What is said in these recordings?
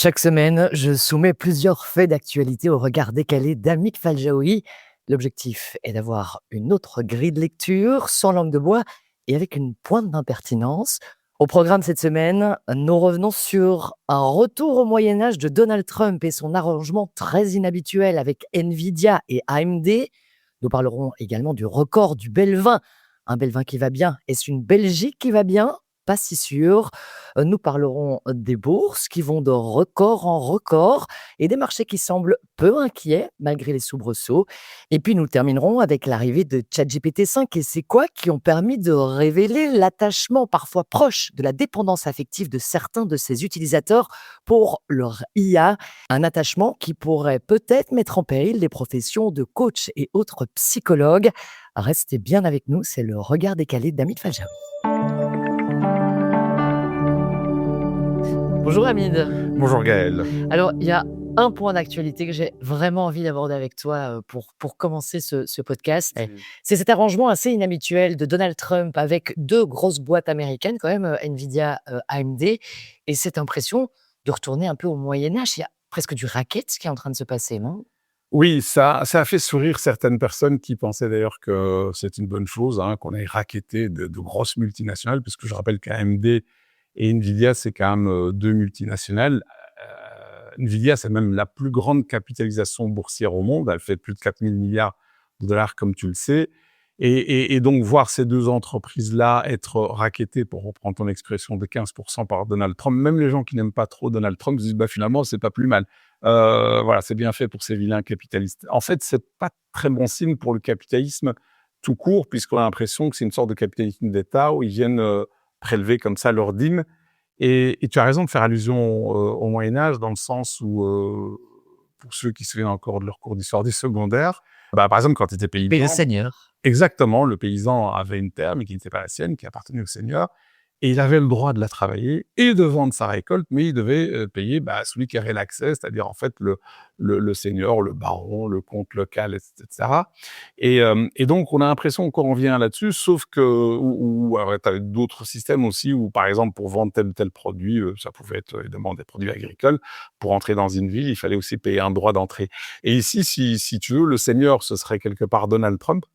Chaque semaine, je soumets plusieurs faits d'actualité au regard décalé d'Amik Faljaoui. L'objectif est d'avoir une autre grille de lecture, sans langue de bois et avec une pointe d'impertinence. Au programme cette semaine, nous revenons sur un retour au Moyen-Âge de Donald Trump et son arrangement très inhabituel avec Nvidia et AMD. Nous parlerons également du record du bel vin. Un bel vin qui va bien. Est-ce une Belgique qui va bien? Pas si sûr. Nous parlerons des bourses qui vont de record en record et des marchés qui semblent peu inquiets malgré les soubresauts. Et puis nous terminerons avec l'arrivée de ChatGPT 5 et c'est quoi qui ont permis de révéler l'attachement parfois proche de la dépendance affective de certains de ses utilisateurs pour leur IA, un attachement qui pourrait peut-être mettre en péril les professions de coach et autres psychologues. Restez bien avec nous, c'est le regard décalé d'Amid Faljaoui. Bonjour Hamid. Bonjour Gaël. Alors, il y a un point d'actualité que j'ai vraiment envie d'aborder avec toi pour commencer ce podcast. C'est cet arrangement assez inhabituel de Donald Trump avec deux grosses boîtes américaines, quand même, Nvidia, AMD, et cette impression de retourner un peu au Moyen-Âge. Il y a presque du racket qui est en train de se passer, non? Oui, ça a fait sourire certaines personnes qui pensaient d'ailleurs que c'est une bonne chose, qu'on ait racketé de grosses multinationales, parce que je rappelle qu'AMD et Nvidia, c'est quand même 2 multinationales. Nvidia, c'est même la plus grande capitalisation boursière au monde. Elle fait plus de 4 000 milliards de dollars, comme tu le sais. Et donc, voir ces deux entreprises-là être rackettées, pour reprendre ton expression, de 15% par Donald Trump, même les gens qui n'aiment pas trop Donald Trump se disent, bah, finalement, c'est pas plus mal. Voilà, c'est bien fait pour ces vilains capitalistes. En fait, c'est pas très bon signe pour le capitalisme tout court, puisqu'on a l'impression que c'est une sorte de capitalisme d'État où ils viennent prélever comme ça leur dîme. Et tu as raison de faire allusion au Moyen-Âge, dans le sens où, pour ceux qui se souviennent encore de leur cours d'histoire du secondaire, bah, par exemple, quand tu étais Mais le paysan, Seigneur. exactement, le paysan avait une terre, mais qui n'était pas la sienne, qui appartenait au seigneur, et il avait le droit de la travailler et de vendre sa récolte, mais il devait payer celui qui avait l'accès, c'est-à-dire en fait le seigneur, le baron, le comte local, etc. Et donc on a l'impression qu'on revient là-dessus, sauf que tu as d'autres systèmes aussi où, par exemple, pour vendre tel ou tel produit, ça pouvait être évidemment des produits agricoles, pour entrer dans une ville, il fallait aussi payer un droit d'entrée. Et ici, si tu veux, le seigneur, ce serait quelque part Donald Trump,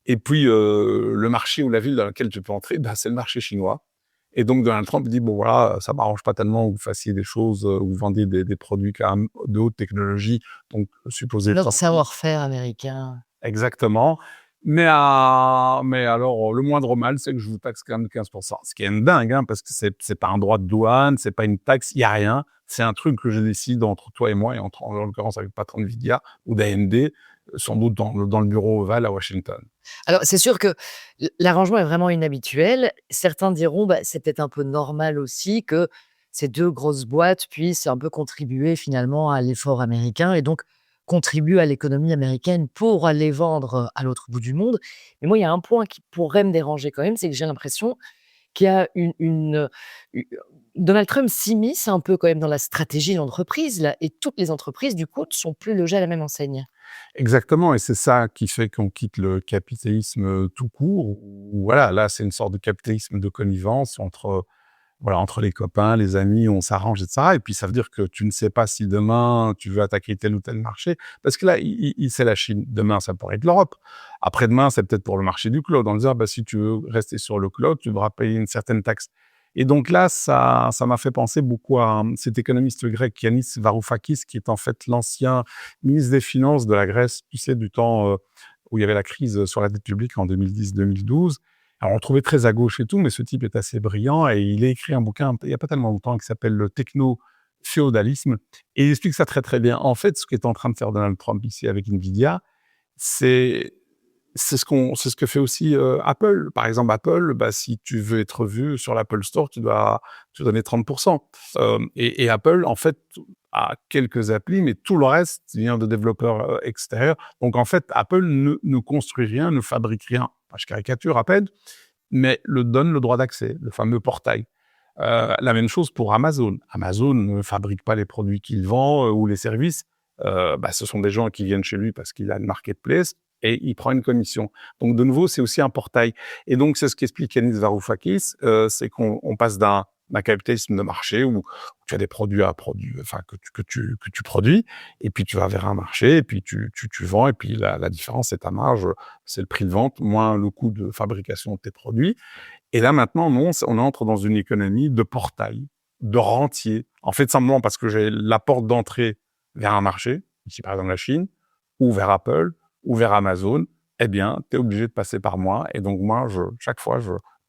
et puis le marché ou la ville dans laquelle tu peux entrer, c'est le marché chinois. Et donc Donald Trump dit, bon voilà, ça m'arrange pas tellement que vous fassiez des choses, où vous vendiez des produits quand même de haute technologie, donc supposés Notre sensibles. savoir-faire américain. Exactement. Mais alors, le moindre mal, c'est que je vous taxe quand même de 15%. Ce qui est dingue, parce que c'est pas un droit de douane, c'est pas une taxe, il y a rien. C'est un truc que je décide entre toi et moi, et en l'occurrence avec le patron de Nvidia ou d'AMD, sans doute dans le bureau ovale à Washington. Alors, c'est sûr que l'arrangement est vraiment inhabituel. Certains diront, bah, c'est peut-être un peu normal aussi que ces deux grosses boîtes puissent un peu contribuer finalement à l'effort américain et donc contribuent à l'économie américaine pour aller vendre à l'autre bout du monde. Mais moi, il y a un point qui pourrait me déranger quand même, c'est que j'ai l'impression qu'il y a Donald Trump s'immisce un peu quand même dans la stratégie d'entreprise là, et toutes les entreprises du coup ne sont plus logées à la même enseigne. Exactement, et c'est ça qui fait qu'on quitte le capitalisme tout court, où voilà, là, c'est une sorte de capitalisme de connivence entre les copains, les amis, on s'arrange, etc. Et puis, ça veut dire que tu ne sais pas si demain, tu veux attaquer tel ou tel marché. Parce que là, c'est la Chine. Demain, ça pourrait être l'Europe. Après-demain, c'est peut-être pour le marché du cloud. On disant, si tu veux rester sur le cloud, tu devras payer une certaine taxe. Et donc là, ça m'a fait penser beaucoup à cet économiste grec, Yanis Varoufakis, qui est en fait l'ancien ministre des Finances de la Grèce, tu sais, du temps où il y avait la crise sur la dette publique en 2010-2012. Alors, on le trouvait très à gauche et tout, mais ce type est assez brillant, et il a écrit un bouquin il n'y a pas tellement longtemps qui s'appelle Le techno-féodalisme, et il explique ça très très bien. En fait, ce qu'est en train de faire Donald Trump ici avec Nvidia, c'est c'est ce que fait aussi Apple. Par exemple, Apple, si tu veux être vu sur l'Apple Store, tu dois donner 30%. Et Apple, en fait, a quelques applis, mais tout le reste vient de développeurs extérieurs. Donc, en fait, Apple ne construit rien, ne fabrique rien. Enfin, je caricature à peine, mais donne le droit d'accès, le fameux portail. La même chose pour Amazon. Amazon ne fabrique pas les produits qu'il vend ou les services. Ce sont des gens qui viennent chez lui parce qu'il a une marketplace. et il prend une commission. Donc, de nouveau, c'est aussi un portail. Et donc, c'est ce qu'explique Yanis Varoufakis, c'est qu'on passe d'un capitalisme de marché où tu as des produits enfin, que tu produis, et puis tu vas vers un marché, et puis tu vends, et puis la différence, c'est ta marge, c'est le prix de vente, moins le coût de fabrication de tes produits. Et là, maintenant, non, on entre dans une économie de portail, de rentier. En fait, simplement parce que j'ai la porte d'entrée vers un marché, ici par exemple la Chine, ou vers Apple, ou vers Amazon, eh bien, tu es obligé de passer par moi. Et donc, moi, chaque fois,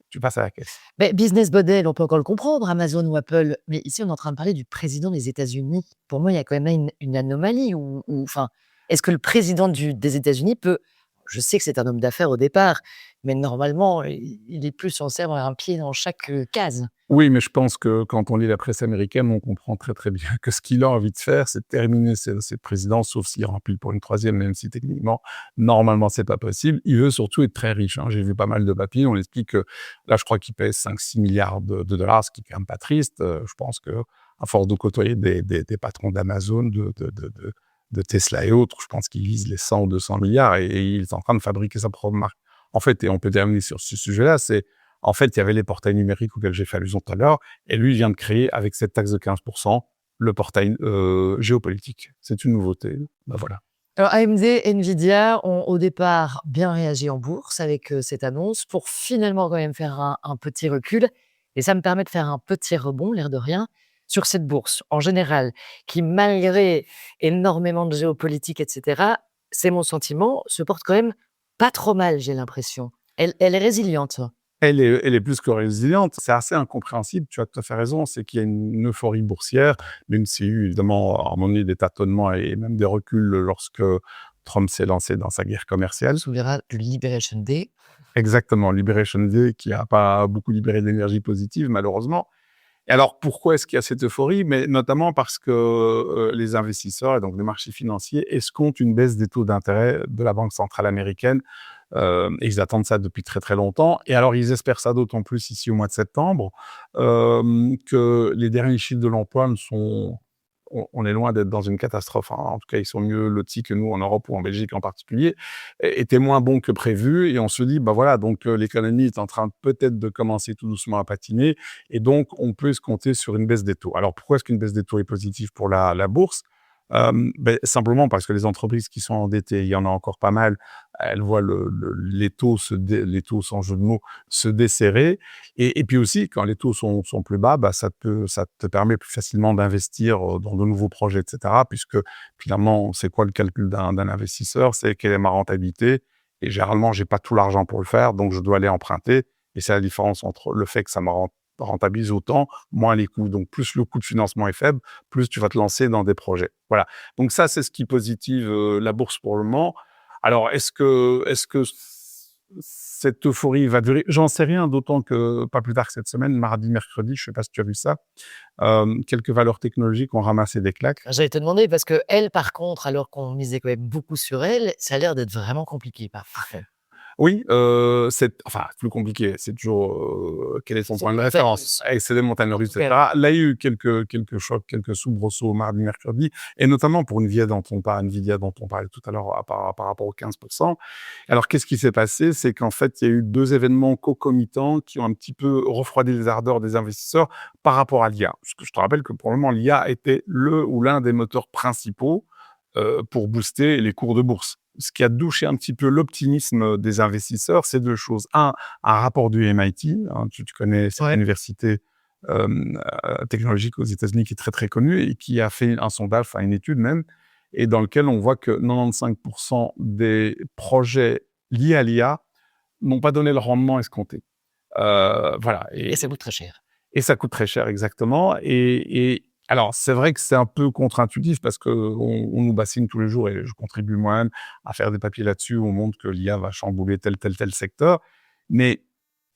tu passes à la caisse. Mais business model, on peut encore le comprendre, Amazon ou Apple. Mais ici, on est en train de parler du président des États-Unis. Pour moi, il y a quand même là une anomalie. Enfin, est-ce que le président des États-Unis peut. Je sais que c'est un homme d'affaires au départ, mais normalement, il est plus censé avoir un pied dans chaque case. Oui, mais je pense que quand on lit la presse américaine, on comprend très, très bien que ce qu'il a envie de faire, c'est de terminer cette présidence, sauf s'il remplit pour une troisième, même si techniquement, normalement, c'est pas possible. Il veut surtout être très riche, hein. J'ai vu pas mal de papiers, on explique que là, je crois qu'il pèse 5-6 milliards de dollars, ce qui est quand même pas triste. Je pense que à force de côtoyer des patrons d'Amazon, de Tesla et autres, je pense qu'il vise les 100 ou 200 milliards, et il est en train de fabriquer sa propre marque. En fait, et on peut terminer sur ce sujet-là, en fait, il y avait les portails numériques auxquels j'ai fait allusion tout à l'heure, et lui, il vient de créer, avec cette taxe de 15%, le portail géopolitique. C'est une nouveauté. Ben voilà. Alors, AMD, Nvidia ont au départ bien réagi en bourse avec cette annonce pour finalement quand même faire un petit recul. Et ça me permet de faire un petit rebond, l'air de rien, sur cette bourse en général, qui malgré énormément de géopolitique, etc., c'est mon sentiment, se porte quand même pas trop mal, j'ai l'impression. Elle est résiliente. Elle est plus que résiliente. C'est assez incompréhensible, tu as tout à fait raison, c'est qu'il y a une euphorie boursière, même s'il y a eu évidemment, à un moment donné, des tâtonnements et même des reculs lorsque Trump s'est lancé dans sa guerre On commerciale. se souviendra du Liberation Day. Exactement, Liberation Day, qui n'a pas beaucoup libéré d'énergie positive, malheureusement. Et alors, pourquoi est-ce qu'il y a cette euphorie? Mais notamment parce que les investisseurs, et donc les marchés financiers, escomptent une baisse des taux d'intérêt de la Banque centrale américaine. Et ils attendent ça depuis très, très longtemps. Et alors, ils espèrent ça d'autant plus ici au mois de septembre, que les derniers chiffres de l'emploi ne sont... On est loin d'être dans une catastrophe, hein. En tout cas, ils sont mieux lotis que nous en Europe ou en Belgique en particulier, étaient moins bons que prévu. Et on se dit, bah voilà, donc l'économie est en train peut-être de commencer tout doucement à patiner. Et donc, on peut se compter sur une baisse des taux. Alors, pourquoi est-ce qu'une baisse des taux est positive pour la bourse? Simplement parce que les entreprises qui sont endettées, il y en a encore pas mal, elles voient les taux les taux, sans jeu de mots, se desserrer. Et puis aussi, quand les taux sont plus bas, bah, ça te permet plus facilement d'investir dans de nouveaux projets, etc. Puisque finalement, c'est quoi le calcul d'un investisseur? C'est quelle est ma rentabilité? Et généralement, j'ai pas tout l'argent pour le faire, donc je dois aller emprunter. Et c'est la différence entre le fait que ça me rentabilise autant, moins les coûts. Donc, plus le coût de financement est faible, plus tu vas te lancer dans des projets. Voilà. Donc ça, c'est ce qui positive la bourse pour le moment. Alors, est-ce que cette euphorie va durer? J'en sais rien, d'autant que pas plus tard que cette semaine, mardi, mercredi, je sais pas si tu as vu ça, quelques valeurs technologiques ont ramassé des claques. J'allais te demander parce que elle, par contre, alors qu'on misait quand même beaucoup sur elle, ça a l'air d'être vraiment compliqué parfois. Oui, c'est enfin, plus compliqué, c'est toujours, quel est son C'est point de une montagne référence? russe. C'est des montagnes russes, et Ouais. cetera. Là, il y a eu quelques chocs, quelques soubresauts mardi, mercredi, et notamment pour Nvidia dont on parlait tout à l'heure par rapport aux 15%. Alors, qu'est-ce qui s'est passé? C'est qu'en fait, il y a eu 2 événements concomitants qui ont un petit peu refroidi les ardeurs des investisseurs par rapport à l'IA. Parce que je te rappelle que pour le moment, l'IA était le ou l'un des moteurs principaux, pour booster les cours de bourse. Ce qui a douché un petit peu l'optimisme des investisseurs, c'est 2 choses. Un rapport du MIT, hein, tu connais cette Ouais. université technologique aux États-Unis qui est très, très connue et qui a fait un sondage, enfin une étude même, et dans lequel on voit que 95% des projets liés à l'IA n'ont pas donné le rendement escompté. Voilà. Et ça coûte très cher. Et ça coûte très cher, exactement. Et alors, c'est vrai que c'est un peu contre-intuitif parce qu'on nous bassine tous les jours, et je contribue moi-même à faire des papiers là-dessus où on montre que l'IA va chambouler tel secteur. Mais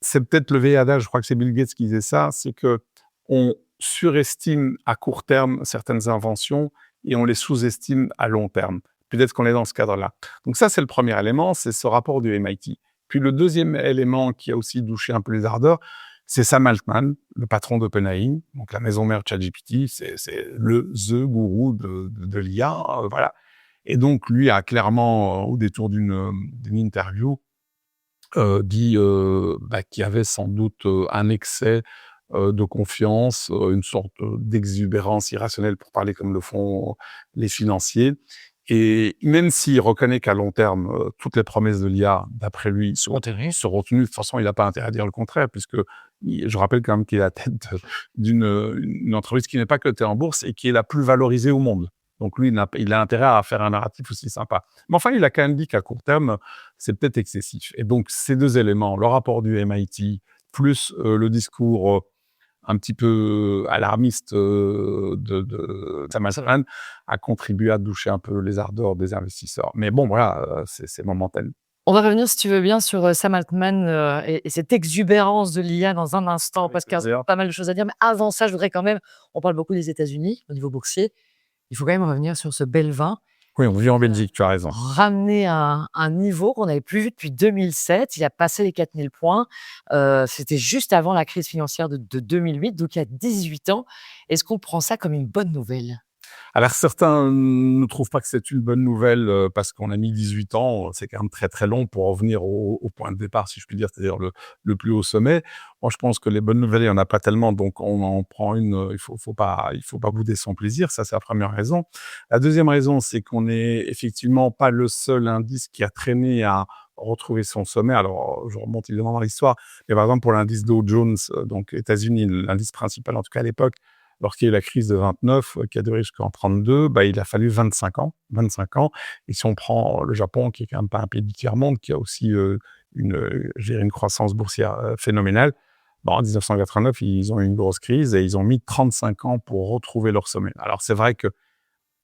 c'est peut-être le vieil adage, je crois que c'est Bill Gates qui disait ça, c'est que on surestime à court terme certaines inventions et on les sous-estime à long terme. Peut-être qu'on est dans ce cadre-là. Donc ça, c'est le premier élément, c'est ce rapport du MIT. Puis le deuxième élément qui a aussi douché un peu les ardeurs, c'est Sam Altman, le patron d'OpenAI, donc la maison mère de ChatGPT, c'est the gourou de l'IA, voilà. Et donc, lui a clairement, au détour d'une interview, dit qu'il y avait sans doute un excès de confiance, une sorte d'exubérance irrationnelle, pour parler comme le font les financiers. Et même s'il reconnaît qu'à long terme, toutes les promesses de l'IA, d'après lui, seront tenues, de toute façon, il n'a pas intérêt à dire le contraire, puisque je rappelle quand même qu'il est à la tête d'une entreprise qui n'est pas cotée en bourse et qui est la plus valorisée au monde. Donc lui, il a intérêt à faire un narratif aussi sympa. Mais enfin, il a quand même dit qu'à court terme, c'est peut-être excessif. Et donc, ces deux éléments, le rapport du MIT, plus le discours un petit peu alarmiste de Sam Altman, a contribué à doucher un peu les ardeurs des investisseurs. Mais bon, voilà, c'est momentané. On va revenir, si tu veux bien, sur Sam Altman et cette exubérance de l'IA dans un instant, Avec parce qu'il y a plaisir. pas mal de choses à dire. Mais avant ça, je voudrais quand même, on parle beaucoup des États-Unis au niveau boursier. Il faut quand même revenir sur ce Belvin, Oui, on vit en Belgique, tu as raison. ramené à un niveau qu'on n'avait plus vu depuis 2007. Il a passé les 4000 points. C'était juste avant la crise financière de 2008, donc il y a 18 ans. Est-ce qu'on prend ça comme une bonne nouvelle? Alors certains ne trouvent pas que c'est une bonne nouvelle parce qu'on a mis 18 ans, c'est quand même très très long pour revenir au point de départ, si je puis dire, c'est-à-dire le plus haut sommet. Moi, je pense que les bonnes nouvelles, il y en a pas tellement, donc on en prend une. Il faut pas bouder son plaisir. Ça, c'est la première raison. La deuxième raison, c'est qu'on n'est effectivement pas le seul indice qui a traîné à retrouver son sommet. Alors, je remonte évidemment dans l'histoire, mais par exemple pour l'indice Dow Jones, donc États-Unis, l'indice principal en tout cas à l'époque, lorsqu'il y a eu la crise de 29, qui a duré jusqu'en 32, il a fallu 25 ans. 25 ans. Et si on prend le Japon, qui est quand même pas un pays du tiers-monde, qui a aussi je dirais une croissance boursière phénoménale, en 1989, ils ont eu une grosse crise et ils ont mis 35 ans pour retrouver leur sommet. Alors, c'est vrai que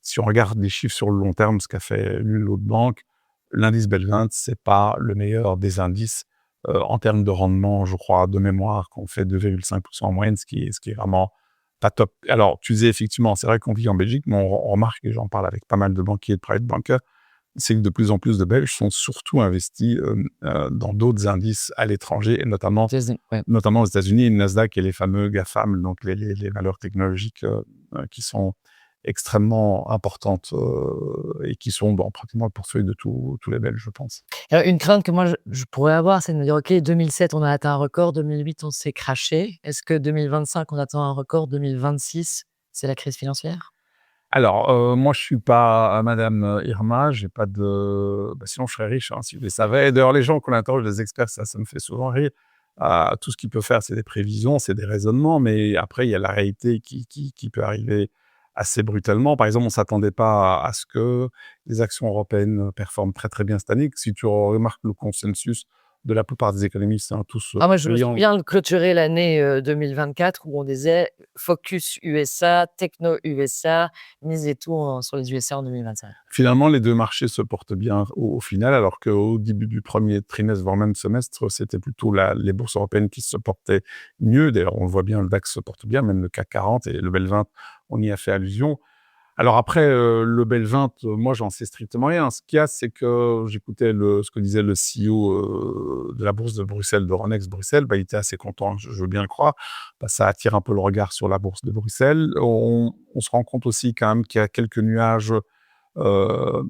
si on regarde les chiffres sur le long terme, ce qu'a fait l'une ou l'autre banque, l'indice Belvin, c'est pas le meilleur des indices en termes de rendement, je crois, de mémoire, qu'on fait 2,5% en moyenne, ce qui est vraiment pas top. Alors, tu disais effectivement, c'est vrai qu'on vit en Belgique, mais on remarque, et j'en parle avec pas mal de banquiers et de private bankers, c'est que de plus en plus de Belges sont surtout investis dans d'autres indices à l'étranger, et notamment aux États-Unis, le Nasdaq et les fameux GAFAM, donc les valeurs technologiques qui sont extrêmement importantes et qui sont pratiquement le portefeuille de tous les Belges, je pense. Alors, une crainte que moi je pourrais avoir, c'est de me dire: «OK, 2007, on a atteint un record, 2008, on s'est crashé. Est-ce que 2025, on attend un record, 2026, c'est la crise financière?» Alors, moi, je suis pas Madame Irma, j'ai pas de sinon je serais riche, hein, si je le savais. D'ailleurs, les gens qu'on interroge, les experts, ça me fait souvent rire. Tout ce qu'ils peuvent faire, c'est des prévisions, c'est des raisonnements, mais après, il y a la réalité qui peut arriver assez brutalement. Par exemple, on s'attendait pas à ce que les actions européennes performent très, très bien cette année. Si tu remarques le consensus de la plupart des économistes, hein, tous Ah, moi, je me brillants. souviens de clôturer l'année 2024 où on disait: «Focus USA, techno USA, misez tout sur les USA en 2025». Finalement, les 2 marchés se portent bien au final, alors qu'au début du premier trimestre, voire même semestre, c'était plutôt les bourses européennes qui se portaient mieux. D'ailleurs, on le voit bien, le DAX se porte bien, même le CAC 40 et le BEL 20, on y a fait allusion. Alors après, le BEL 20, moi, j'en sais strictement rien. Ce qu'il y a, c'est que j'écoutais ce que disait le CEO de la bourse de Bruxelles, d'Euronext Bruxelles. Il était assez content, je veux bien le croire. Ça attire un peu le regard sur la bourse de Bruxelles. On se rend compte aussi quand même qu'il y a quelques nuages euh,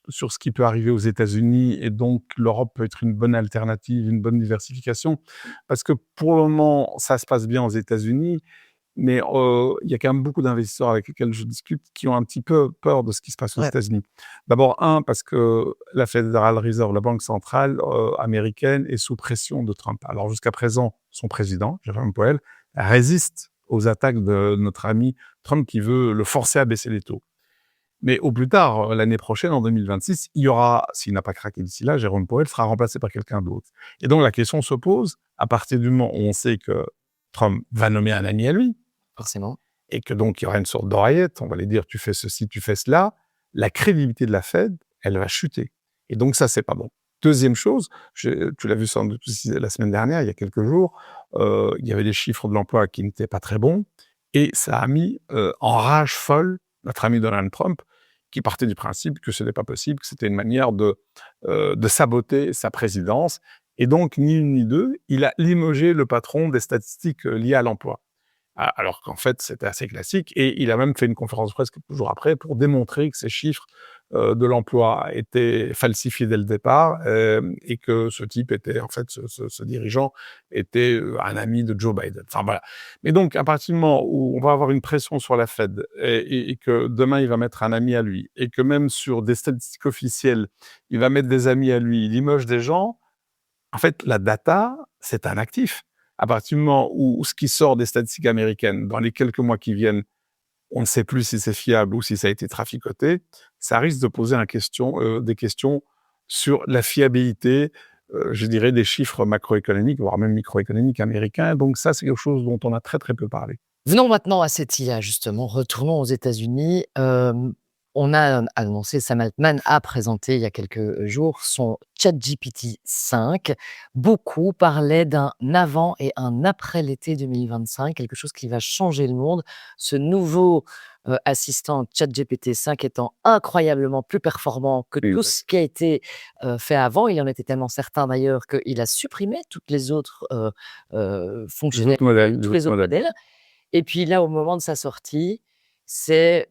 sur ce qui peut arriver aux États-Unis, et donc l'Europe peut être une bonne alternative, une bonne diversification, parce que pour le moment, ça se passe bien aux États-Unis, mais il y a quand même beaucoup d'investisseurs avec lesquels je discute qui ont un petit peu peur de ce qui se passe aux Ouais. États-Unis. D'abord, parce que la Federal Reserve, la banque centrale américaine, est sous pression de Trump. Alors jusqu'à présent, son président, Jérôme Powell, résiste aux attaques de notre ami Trump qui veut le forcer à baisser les taux. Mais au plus tard, l'année prochaine, en 2026, il y aura, s'il n'a pas craqué d'ici là, Jérôme Powell sera remplacé par quelqu'un d'autre. Et donc la question se pose, à partir du moment où on sait que Trump va nommer un ami à lui, Forcément. et que donc il y aura une sorte d'oreillette, on va lui dire tu fais ceci, tu fais cela, la crédibilité de la Fed, elle va chuter. Et donc ça, c'est pas bon. Deuxième chose, tu l'as vu sans doute aussi la semaine dernière, il y a quelques jours, il y avait des chiffres de l'emploi qui n'étaient pas très bons, et ça a mis en rage folle notre ami Donald Trump, qui partait du principe que ce n'était pas possible, que c'était une manière de saboter sa présidence. Et donc, ni une ni deux, il a limogé le patron des statistiques liées à l'emploi. alors qu'en fait, c'était assez classique. Et il a même fait une conférence de presse quelques jours après pour démontrer que ces chiffres de l'emploi étaient falsifiés dès le départ et que ce type était, en fait, ce dirigeant était un ami de Joe Biden. Enfin, voilà. Mais donc, à partir du moment où on va avoir une pression sur la Fed et que demain, il va mettre un ami à lui et que même sur des statistiques officielles, il va mettre des amis à lui, il limoge des gens, en fait, la data, c'est un actif. À partir du moment où ce qui sort des statistiques américaines dans les quelques mois qui viennent, on ne sait plus si c'est fiable ou si ça a été traficoté, ça risque de poser des questions sur la fiabilité, je dirais, des chiffres macroéconomiques, voire même microéconomiques américains. Donc ça, c'est quelque chose dont on a très, très peu parlé. Venons maintenant à cette IA justement, retournons aux États-Unis. On a annoncé, Sam Altman a présenté il y a quelques jours son ChatGPT 5. Beaucoup parlaient d'un avant et un après l'été 2025, quelque chose qui va changer le monde. Ce nouveau, assistant ChatGPT 5 étant incroyablement plus performant que tout ce qui a été, fait avant. Il en était tellement certain d'ailleurs qu'il a supprimé toutes les autres, Les autres fonctionnalités, modèles, les tous autres les autres modèles. modèles. Et puis là, au moment de sa sortie, c'est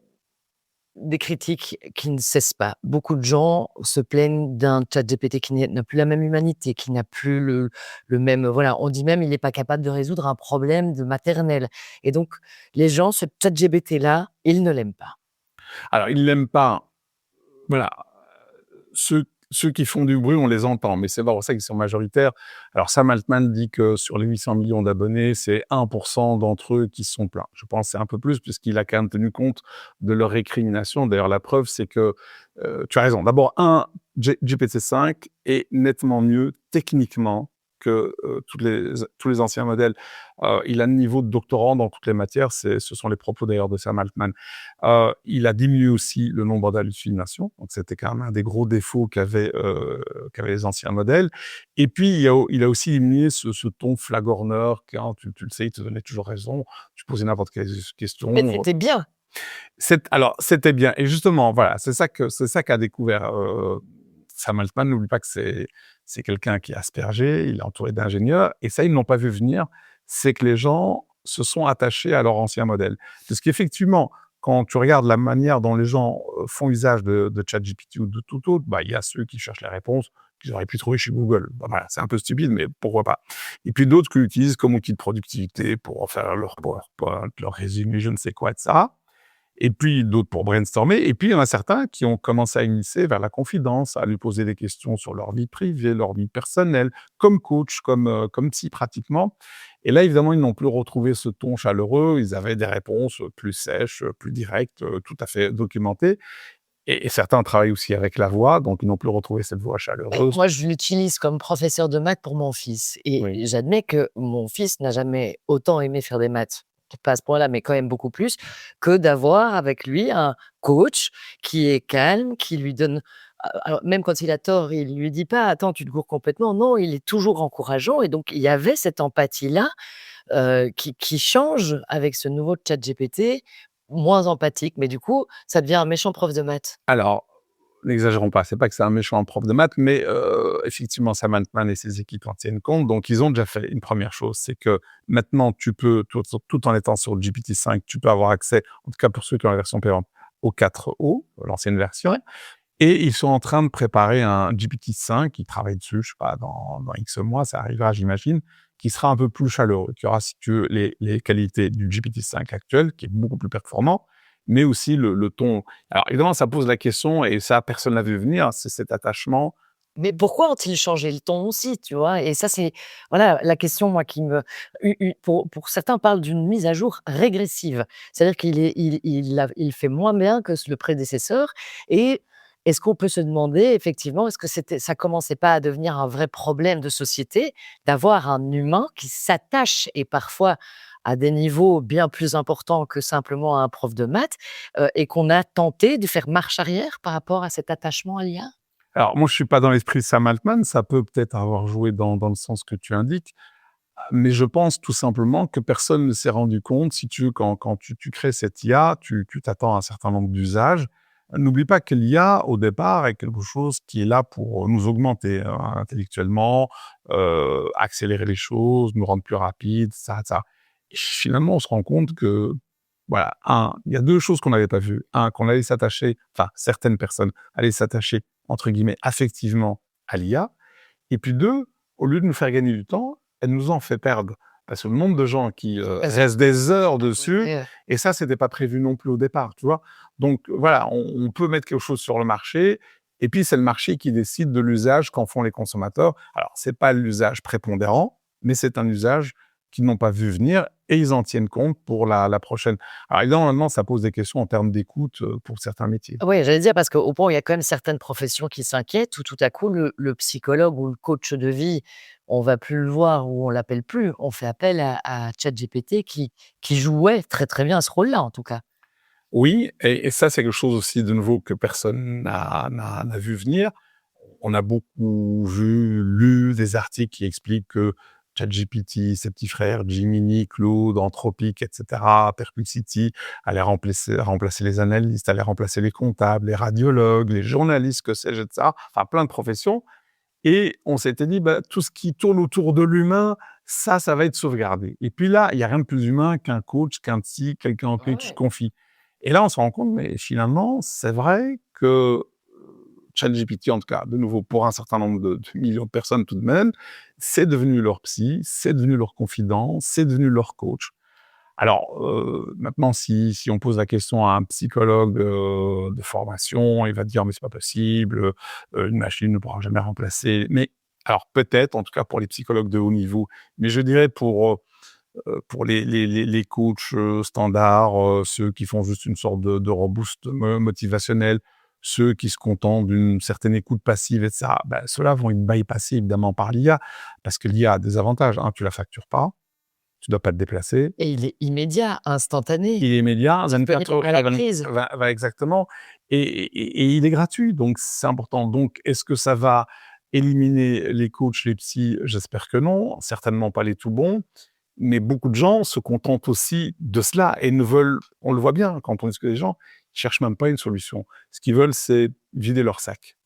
des critiques qui ne cessent pas. Beaucoup de gens se plaignent d'un ChatGPT qui n'a plus la même humanité, qui n'a plus le même, voilà, on dit même il n'est pas capable de résoudre un problème de maternelle. Et donc, les gens, ce ChatGPT-là, ils ne l'aiment pas. Alors, ils l'aiment pas. Voilà, ceux qui font du bruit, on les entend, mais c'est pas pour ça qu'ils sont majoritaires. Alors Sam Altman dit que sur les 800 millions d'abonnés, c'est 1% d'entre eux qui se sont plaints. Je pense que c'est un peu plus puisqu'il a quand même tenu compte de leurs récriminations. D'ailleurs, la preuve, c'est que, tu as raison. D'abord, GPT-5 est nettement mieux techniquement que, tous les anciens modèles. Il a un niveau de doctorant dans toutes les matières, ce sont les propos d'ailleurs de Sam Altman. Il a diminué aussi le nombre d'hallucinations, donc c'était quand même un des gros défauts qu'avaient les anciens modèles. Et puis il a aussi diminué ce ton flagorneur quand tu le sais, il te donnait toujours raison, tu posais n'importe quelle Mais question. c'était bien. Alors c'était bien et justement voilà, c'est ça qu'a découvert, Sam Altman. N'oublie pas que c'est quelqu'un qui est Asperger, il est entouré d'ingénieurs et ça, ils ne l'ont pas vu venir, c'est que les gens se sont attachés à leur ancien modèle. Parce qu'effectivement, quand tu regardes la manière dont les gens, font usage de ChatGPT ou de tout autre, bah, il y a ceux qui cherchent les réponses qu'ils auraient pu trouver chez Google. Bah, voilà, c'est un peu stupide, mais pourquoi pas? Et puis d'autres qui l'utilisent comme outil de productivité pour en faire leur PowerPoint, leur résumé, je ne sais quoi de ça. Et puis d'autres pour brainstormer. Et puis il y en a certains qui ont commencé à initier vers la confidence, à lui poser des questions sur leur vie privée, leur vie personnelle, comme coach, comme psy pratiquement. Et là, évidemment, ils n'ont plus retrouvé ce ton chaleureux. Ils avaient des réponses plus sèches, plus directes, tout à fait documentées. Et certains travaillent aussi avec la voix, donc ils n'ont plus retrouvé cette voix Ouais, chaleureuse. moi, je l'utilise comme professeur de maths pour mon fils Oui. et j'admets que mon fils n'a jamais autant aimé faire des maths, peut-être pas à ce point-là, mais quand même beaucoup plus, que d'avoir avec lui un coach qui est calme, qui lui donne alors même quand il a tort, il lui dit pas: «Attends, tu te gourres complètement». Non, il est toujours encourageant et donc il y avait cette empathie-là, qui change avec ce nouveau ChatGPT, moins empathique, mais du coup, ça devient un méchant prof de maths. Alors, n'exagérons pas, c'est pas que c'est un méchant prof de maths, mais effectivement, Sam Altman et ses équipes en tiennent compte. Donc, ils ont déjà fait une première chose, c'est que maintenant, tu peux, tout en étant sur le GPT-5, tu peux avoir accès, en tout cas pour ceux qui ont la version payante, au 4O, l'ancienne version. Et ils sont en train de préparer un GPT-5, ils travaillent dessus, je sais pas, dans X mois, ça arrivera, j'imagine, qui sera un peu plus chaleureux, qui aura, si tu veux, les qualités du GPT-5 actuel, qui est beaucoup plus performant, mais aussi le ton. Alors évidemment, ça pose la question, et ça, personne ne l'a vu venir, c'est cet attachement. Mais pourquoi ont-ils changé le ton aussi, tu vois? Et ça, c'est voilà la question, moi, qui me u pour certains parlent d'une mise à jour régressive. C'est-à-dire il fait moins bien que le prédécesseur et est-ce qu'on peut se demander effectivement, est-ce que ça commençait pas à devenir un vrai problème de société d'avoir un humain qui s'attache et parfois à des niveaux bien plus importants que simplement un prof de maths, et qu'on a tenté de faire marche arrière par rapport à cet attachement à l'IA? Alors moi, je suis pas dans l'esprit de Sam Altman, ça peut peut-être avoir joué dans le sens que tu indiques, mais je pense tout simplement que personne ne s'est rendu compte, si tu veux, quand tu crées cette IA, tu t'attends à un certain nombre d'usages. N'oublie pas que l'IA, au départ, est quelque chose qui est là pour nous augmenter intellectuellement, accélérer les choses, nous rendre plus rapides, ça. Finalement, on se rend compte que, voilà, il y a 2 choses qu'on n'avait pas vues. Qu'on allait s'attacher, enfin, certaines personnes allaient s'attacher, entre guillemets, «affectivement» à l'IA. Et puis 2, au lieu de nous faire gagner du temps, elle nous en fait perdre. Parce que le nombre de gens qui restent des heures dessus, Ouais. et ça, c'était pas prévu non plus au départ, tu vois. Donc voilà, on peut mettre quelque chose sur le marché, et puis c'est le marché qui décide de l'usage qu'en font les consommateurs. Alors, c'est pas l'usage prépondérant, mais c'est un usage qu'ils n'ont pas vu venir, et ils en tiennent compte pour la prochaine. Alors évidemment, maintenant, ça pose des questions en termes d'écoute pour certains métiers. Oui, j'allais dire parce qu'au point où il y a quand même certaines professions qui s'inquiètent, où tout à coup le psychologue ou le coach de vie, on va plus le voir ou on l'appelle plus, on fait appel à ChatGPT qui jouait très, très bien ce rôle-là, en tout cas. Oui, et ça, c'est quelque chose aussi de nouveau que personne n'a vu venir. On a beaucoup vu, lu des articles qui expliquent que ChatGPT, ses petits frères, Gemini, Claude, Anthropic, et cetera, Perplexity, allaient remplacer les analystes, allaient remplacer les comptables, les radiologues, les journalistes, que sais-je, et cetera. Enfin, plein de professions. Et on s'était dit, bah, tout ce qui tourne autour de l'humain, ça va être sauvegardé. Et puis là, il y a rien de plus humain qu'un coach, qu'un psy, quelqu'un en qui tu te Ouais. confies. Et là, on se rend compte, mais finalement, c'est vrai que ChatGPT, en tout cas, de nouveau, pour un certain nombre de millions de personnes tout de même, c'est devenu leur psy, c'est devenu leur confident, c'est devenu leur coach. Alors, maintenant, si on pose la question à un psychologue de formation, il va te dire: «Mais c'est pas possible, une machine ne pourra jamais remplacer». Mais alors peut-être, en tout cas pour les psychologues de haut niveau, mais je dirais pour les coachs, standards, ceux qui font juste une sorte de reboost motivationnel, ceux qui se contentent d'une certaine écoute passive et cetera, bah, ceux-là vont être bypassés évidemment par l'IA, parce que l'IA a des avantages. Tu la factures pas, tu dois pas te déplacer, Et il est immédiat, instantané, il est immédiat, disponible à la prise. exactement, et il est gratuit, donc c'est important. Donc est-ce que ça va éliminer les coachs, les psys? J'espère que non, certainement pas les tout bons, mais beaucoup de gens se contentent aussi de cela et ne veulent, on le voit bien quand on discute avec les gens, ils cherchent même pas une solution. Ce qu'ils veulent, c'est vider leur sac.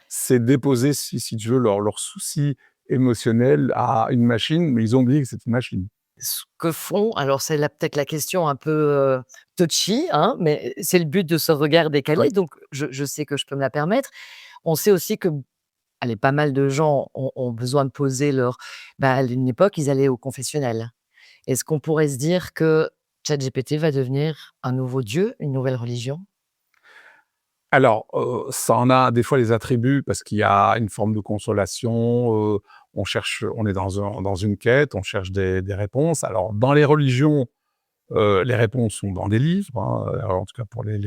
C'est déposer, si tu veux, leurs soucis émotionnels à une machine, mais ils ont oublié que c'est une machine. Ce que font alors c'est là peut-être la question un peu, touchy, hein, mais c'est le but de ce regard Ouais. décalé, donc je sais que je peux me la permettre. On sait aussi que, allez, pas mal de gens ont besoin de poser leur à une époque, ils allaient au confessionnal. Est-ce qu'on pourrait se dire que ChatGPT va devenir un nouveau dieu, une nouvelle religion? Alors, ça en a des fois les attributs parce qu'il y a une forme de consolation, on est dans une quête, on cherche des réponses. Alors dans les religions, les réponses sont dans des livres, alors en tout cas pour les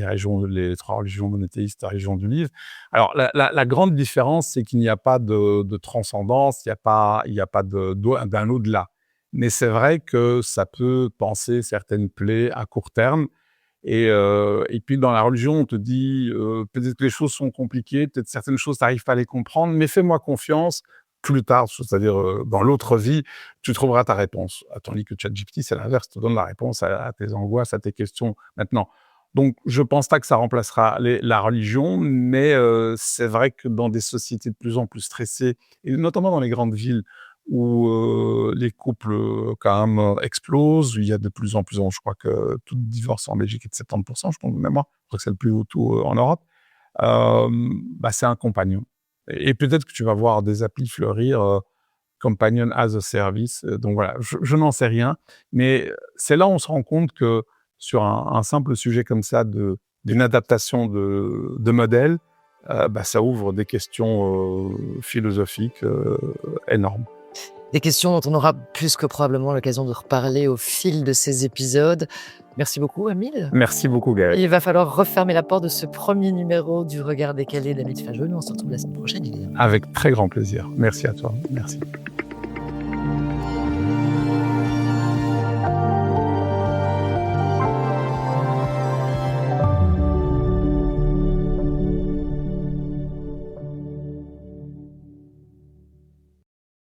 3 religions monothéistes, la religion du livre. Alors la grande différence, c'est qu'il n'y a pas de transcendance, il y a pas d'un au-delà. Mais c'est vrai que ça peut panser certaines plaies à court terme, et puis dans la religion, on te dit, peut-être que les choses sont compliquées, peut-être certaines choses, tu arrives pas à les comprendre, mais fais-moi confiance, plus tard, c'est-à-dire, dans l'autre vie, tu trouveras ta réponse. Tandis que ChatGPT, c'est l'inverse, te donne la réponse à tes angoisses, à tes questions maintenant. Donc je pense pas que ça remplacera la religion, mais c'est vrai que dans des sociétés de plus en plus stressées, et notamment dans les grandes villes où les couples, quand même, explosent, où il y a de plus en plus, je crois que tout divorce en Belgique est de 70%, je pense de mémoire. Je crois que c'est le plus haut taux, en Europe. Bah, c'est un compagnon, et peut-être que tu vas voir des applis fleurir, companion as a service, donc voilà, je n'en sais rien, mais c'est là où on se rend compte que sur un simple sujet comme ça d'une adaptation de modèle, bah, ça ouvre des questions, philosophiques, énormes. Des questions dont on aura plus que probablement l'occasion de reparler au fil de ces épisodes. Merci beaucoup, Amil. Merci beaucoup, Gaël. Il va falloir refermer la porte de ce premier numéro du regard décalé d'Amil Fajoul. On se retrouve la semaine prochaine, Ilia. Avec très grand plaisir. Merci à toi. Merci.